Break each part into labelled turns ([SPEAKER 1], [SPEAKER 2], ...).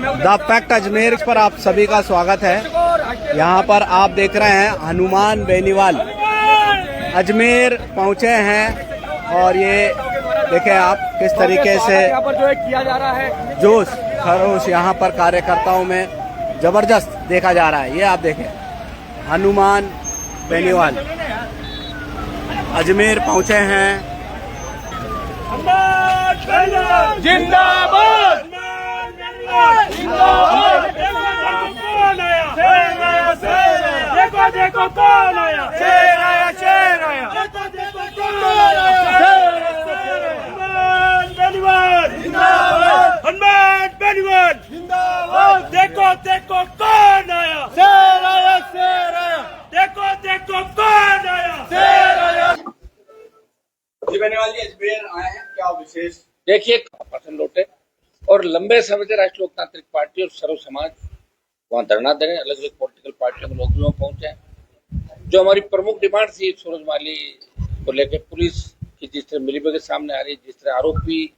[SPEAKER 1] The fact Ajmer पर आप सभी का स्वागत है। यहाँ पर आप देख रहे हैं हनुमान बेनीवाल अजमेर पहुँचे हैं और ये देखें आप किस तरीके से
[SPEAKER 2] यहाँ पर जो है किया जा रहा है
[SPEAKER 1] जोश खरोश यहाँ पर कार्यकर्ताओं में जबरदस्त देखा जा रहा है। ये आप देखें हनुमान बेनीवाल अजमेर पहुँचे हैं।
[SPEAKER 2] जिंदाबाद देखो देखो कौन आया, शेर आया, शेर आया, हनुमान बेनीवाल जिंदाबाद, हनुमान बेनीवाल जिंदाबाद। देखो देखो कौन आया, शेर आया, शेर आया, देखो देखो कौन आया, शेर आया।
[SPEAKER 1] जी बेनीवाल जी अजमेर आए हैं, क्या विशेष?
[SPEAKER 3] देखिए पर्सन लौटे और लंबे समय से राष्ट्रीय लोकतांत्रिक पार्टी और सर्व समाज वहाँ धरना दे रहे हैं। अलग अलग पॉलिटिकल पार्टियों के लोग भी वहाँ पहुंचे हैं। जो हमारी प्रमुख डिमांड थी सूरज माली को लेकर पुलिस की जिस तरह मिलीभगत के सामने आ रही है, जिस तरह आरोपी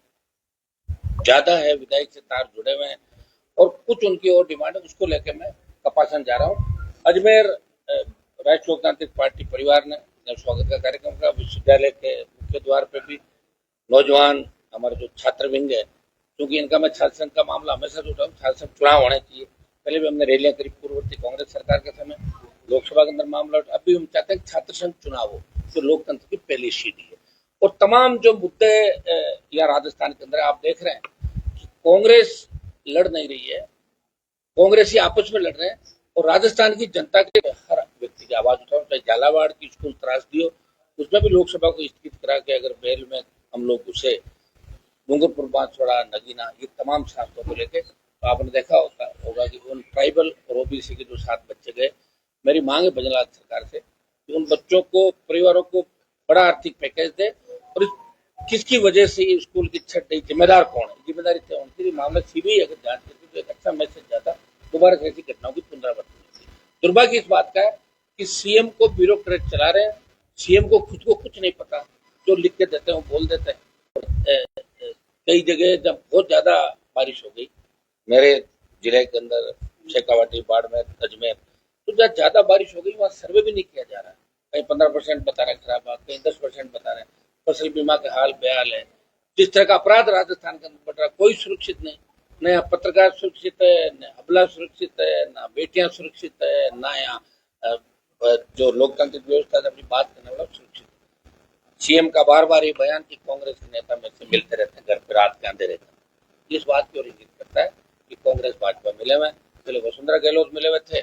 [SPEAKER 3] ज्यादा है, विधायक से तार जुड़े हुए हैं और कुछ उनकी और डिमांड है, उसको लेकर मैं कपासन जा रहा हूँ। अजमेर राष्ट्रीय लोकतांत्रिक पार्टी परिवार ने स्वागत का कार्यक्रम का विश्वविद्यालय के मुख्य द्वार पे भी नौजवान हमारे जो छात्र विंग है, क्योंकि इनका मैं छात्र संघ का मामला हमेशा उठा हूँ, छात्र संघ चुनाव होने चाहिए। पहले भी हमने रैलियां करी पूर्ववर्ती कांग्रेस सरकार के समय, लोकसभा के अंदर मामला उठा। अभी हम चाहते हैं छात्र संघ चुनाव हो, जो लोकतंत्र की पहली सीढ़ी है। और तमाम जो मुद्दे या राजस्थान के अंदर आप देख रहे हैं कि कांग्रेस लड़ नहीं रही है, कांग्रेस ही आपस में लड़ रहे हैं और राजस्थान की जनता के हर व्यक्ति की आवाज उठाओ, चाहे झालावाड़ की स्कूल त्रासदी हो, उसमें भी लोकसभा को स्थगित करा के अगर बेल में हम लोग उसे डूंगरपुर, बांसवाड़ा, नगीना, ये तमाम शासकों को लेकर तो आपने देखा होगा कि उन ट्राइबल और ओबीसी के जो 7 बच्चे गए, मेरी मांग है बजलाल सरकार से कि उन बच्चों को, परिवारों को बड़ा आर्थिक पैकेज दे और किसकी वजह से ये स्कूल की छट गई, जिम्मेदार कौन है, जिम्मेदारी से उनकी मामला सीबीआई अगर जांच करती तो एक अच्छा मैसेज जाता, दोबारा ऐसी घटनाओं की पुनरावृत्ति होती। दुर्भाग्य इस बात का है कि सीएम को ब्यूरोक्रेट चला रहे हैं, सीएम को खुद को कुछ नहीं पता, जो लिख के देते हैं वो बोल देते हैं। कई जगह जब बहुत ज्यादा बारिश हो गई मेरे जिले के अंदर, शेखावाटी, बाड़मेर, अजमेर, तो जब ज्यादा बारिश हो गई वहाँ सर्वे भी नहीं किया जा रहा है। कहीं 15% बता रहे खराब, कहीं 10% बता रहे। फसल बीमा के हाल बेहाल है। जिस तरह का अपराध राजस्थान के अंदर बढ़ रहा, कोई सुरक्षित नहीं, न यहाँ पत्रकार सुरक्षित है, न अबला सुरक्षित है, न बेटियां सुरक्षित है, न यहाँ जो लोकतांत्रिक व्यवस्था है अपनी बात करने वाला सुरक्षित। सीएम का बार बार ये बयान कि कांग्रेस के नेता में से मिलते रहते हैं, घर पे रात के अंधेरे रहते हैं, इस बात की ओर इंगित करता है कि कांग्रेस भाजपा मिले हुए। पहले वसुंधरा गहलोत मिले हुए थे,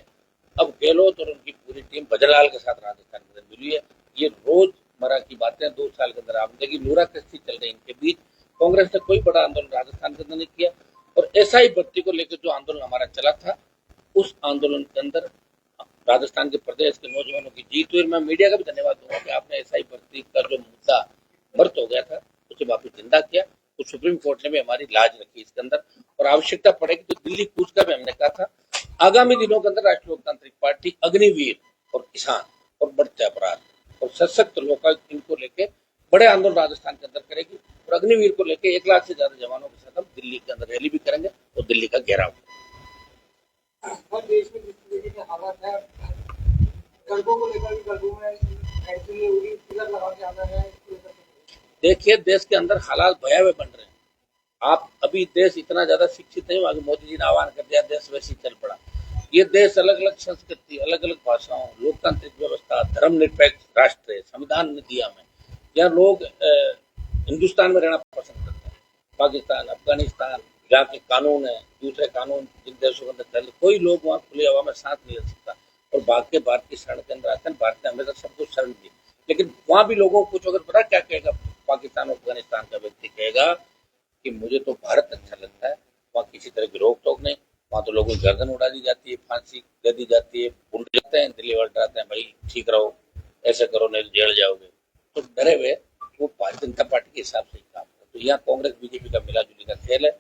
[SPEAKER 3] अब गहलोत और उनकी पूरी टीम बजरलाल के साथ राजस्थान के अंदर मिली है। ये रोजमर्रा की बातें 2 साल के अंदर आपने देखी, नूरा कश्ती चल रही इनके बीच। कांग्रेस ने कोई बड़ा आंदोलन राजस्थान के अंदर नहीं किया और एसआई भर्ती को लेकर जो आंदोलन हमारा चला था, उस आंदोलन के अंदर राजस्थान के प्रदेश के नौजवानों की जीत हुई। मैं मीडिया का भी धन्यवाद दूंगा कि आपने एसआई भर्ती का जो मुद्दा मर्त हो गया था उसे वापस जिंदा किया। तो सुप्रीम कोर्ट ने भी हमारी लाज रखी इसके अंदर और आवश्यकता पड़ेगी तो दिल्ली कूच का भी हमने कहा था। आगामी दिनों के अंदर राष्ट्रीय लोकतांत्रिक पार्टी अग्निवीर और किसान और बढ़ते अपराध और सशक्त लोग इनको लेके बड़े आंदोलन राजस्थान के अंदर करेगी और अग्निवीर को लेकर 1 लाख से ज्यादा जवानों के साथ हम दिल्ली के अंदर रैली भी करेंगे और दिल्ली का घेराव।
[SPEAKER 4] देश में जिस तरीके के हालात है, गड़बों को लेकर भी गड़बों में एंट्री होगी, पिलर लगा के आना है।
[SPEAKER 3] देखिए देश के अंदर हालात भयावह बन रहे हैं। आप अभी देश इतना ज्यादा शिक्षित नहीं हुआ कि मोदी जी ने आह्वान कर दिया, देश वैसे ही चल पड़ा। ये देश अलग अलग संस्कृति, अलग अलग भाषाओं, लोकतांत्रिक व्यवस्था, धर्मनिरपेक्ष राष्ट्र है, संविधान ने दिया हमें। यहाँ लोग हिंदुस्तान में रहना पसंद करते हैं। पाकिस्तान, अफगानिस्तान, जहाँ के कानून है, दूसरे कानून जिन देशों के अंदर चल, कोई लोग वहाँ खुली हवा में सांस नहीं ले सकता और भाग के भारत की शरण के अंदर आते हैं। भारत ने हमेशा सबको शरण दी, लेकिन वहाँ भी लोगों को कुछ अगर पता क्या कहेगा, पाकिस्तान और अफगानिस्तान का व्यक्ति कहेगा कि मुझे तो भारत अच्छा लगता है, वहाँ किसी तरह की रोक टोक नहीं, वहाँ तो लोगों की गर्दन उड़ा दी जाती है, फांसी दे दी जाती है, उड़ जाते हैं, दिल्ली वर्ल्ड आते हैं, भाई ठीक रहो, ऐसे करो नहीं जेल जाओगे। तो डरे हुए वो भारतीय जनता पार्टी के हिसाब से ही काम करे। तो यहाँ कांग्रेस बीजेपी का मिला जुली का खेल है।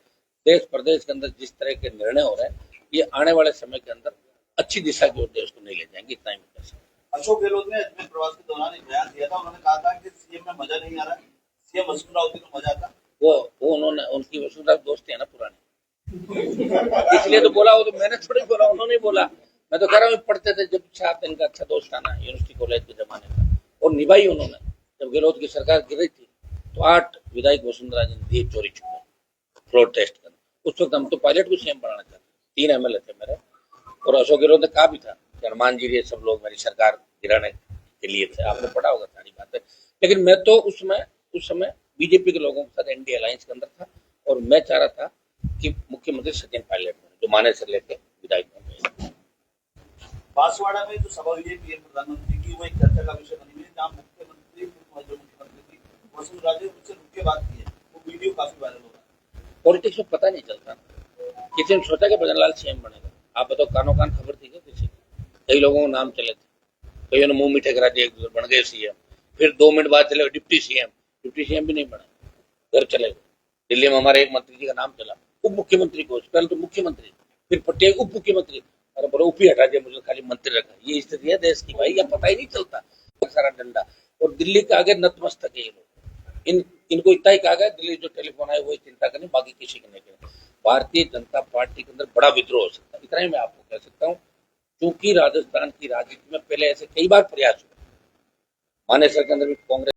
[SPEAKER 3] देश प्रदेश के अंदर जिस तरह के निर्णय हो रहे हैं, ये आने वाले समय के अंदर अच्छी दिशा की ओर देश को नहीं ले जाएंगे, इतना ही मैं कह सकता हूं।
[SPEAKER 5] अशोक गहलोत ने अजमेर प्रवास के दौरान एक बयान दिया था, उन्होंने कहा था कि सीएम में मजा नहीं आ रहा, सीएम वसुंधरा होती तो मजा आता।
[SPEAKER 3] वो उन्होंने, उनकी वसुंधरा दोस्ती है ना पुरानी, इसलिए तो बोला, वो तो मैंने थोड़ी बोला, उन्होंने बोला। मैं तो कह रहा हूँ पढ़ते थे जब 7 दिन का अच्छा दोस्त था ना यूनिवर्सिटी कॉलेज के जमाने का, और निभाई उन्होंने। जब गहलोत की सरकार गिर रही थी तो 8 विधायक वसुंधरा जी ने दिए चोरी छुपे फ्लोर टेस्ट कर। उस वक्त हम तो पायलट को सीएम बनाना चाहते, 3 MLA थे मेरे, और अशोक गहलोत ने कहा भी था कि हनुमान जी ये सब लोग मेरी सरकार गिराने के लिए थे। आपने पढ़ा होगा सारी बातें। लेकिन मैं तो उस समय बीजेपी के लोगों के साथ एनडीए अलायंस के अंदर था, और मैं चाह रहा था कि मुख्यमंत्री सचिन पायलट बने, जो माने से लेके विधायक बन गए।
[SPEAKER 5] बांसवाड़ा में जो सभा हुई है पीएम प्रधानमंत्री की, वो एक चर्चा का विषय बनी हुई है, जहाँ मुख्यमंत्री थी वसुंधरा जी उससे रुक के बात की है। वो वीडियो काफी वायरल हो रहा है।
[SPEAKER 3] पॉलिटिक्स में पता नहीं चलता, किसी ने सोचा कि भजनलाल सीएम बनेगा। आप बताओ, कानो कान खबर थी क्या किसी की? कई लोगों को नाम चले थे, कईयों ने मुंह मीठे करा दिए, एक दूसरे बन गए सीएम। फिर 2 मिनट बाद चले डिप्टी सीएम भी नहीं बना, घर चले गए। दिल्ली में हमारे एक मंत्री जी का नाम चला, उप मुख्यमंत्री को, पहले तो मुख्यमंत्री, फिर पटेल उप मुख्यमंत्री, अरे बोलो उपी हटा दिया, मुझे खाली मंत्री रखा। ये स्थिति है देश की भाई, या पता ही नहीं चलता सारा डंडा। और दिल्ली के आगे नतमस्तक है ये लोग। इनको इतना ही कहा गया, दिल्ली जो टेलीफोन आए वही चिंता करनी, बाकी किसी की नहीं करनी। भारतीय जनता पार्टी के अंदर बड़ा विद्रोह हो सकता है, इतना ही मैं आपको कह सकता हूँ। क्योंकि राजस्थान की राजनीति में पहले ऐसे कई बार प्रयास हुए, मानेसर के अंदर भी कांग्रेस